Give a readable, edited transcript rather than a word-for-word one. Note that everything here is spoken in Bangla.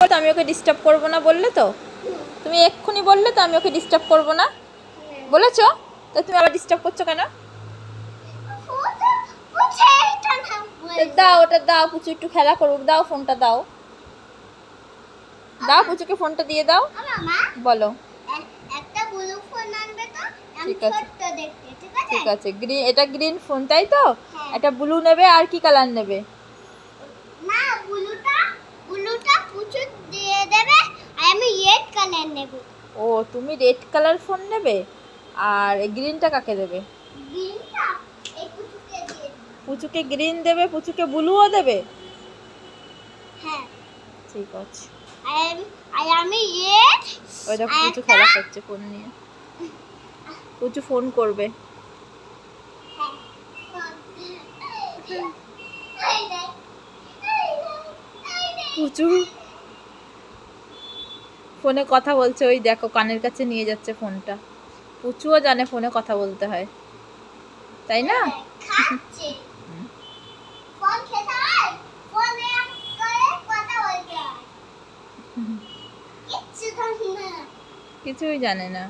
তো আমি ওকে ডিস্টার্ব করবো না, বললে তো? তুমি এক্ষুনি বললে তো আমি ওকে ডিস্টার্ব করবো না, বলেছো? তো তুমি আবার ডিস্টার্ব করছো কেন? দাও ওটা দাও, পুচু একটু খেলা করুক, দাও ফোনটা দাও, দাও পুচুকে ফোনটা দিয়ে দাও। বলো। একটা ব্লু ফোন আনবে তো, ঠিক আছে ছোট্ট দেখতে, ঠিক আছে? ঠিক আছে, গ্রিন, এটা গ্রিন ফোন তাই তো? এটা ব্লু নেবে, আর কি কালার নেবে? না, ব্লুটা পুচু দিয়ে দেবে, আর আমি রেড কালার নেব। ও তুমি রেড কালার ফোন নেবে, আর গ্রিনটা কাকে দেবে? গ্রিনটা এই পুচুকে দিয়ে দেব। পুচুকে গ্রিন দেবে, পুচুকে ব্লুও দেবে? হ্যাঁ, ঠিক আছে। আর আমি রেড। ওই দেখো পুচু খেলা করছে ফোন নিয়ে, পুচু ফোন করবে। পুচু ফোনে কথা বলছে, ওই দেখো কানের কাছে নিয়ে যাচ্ছে ফোনটা। পুচুও জানে ফোনে কথা বলতে হয়, তাই না? খাচ্ছে ফোন খেতে হয়, ফোনে করে কথা বলতে হয়। কিচ্ছু জানি না। কিছুই জানে না।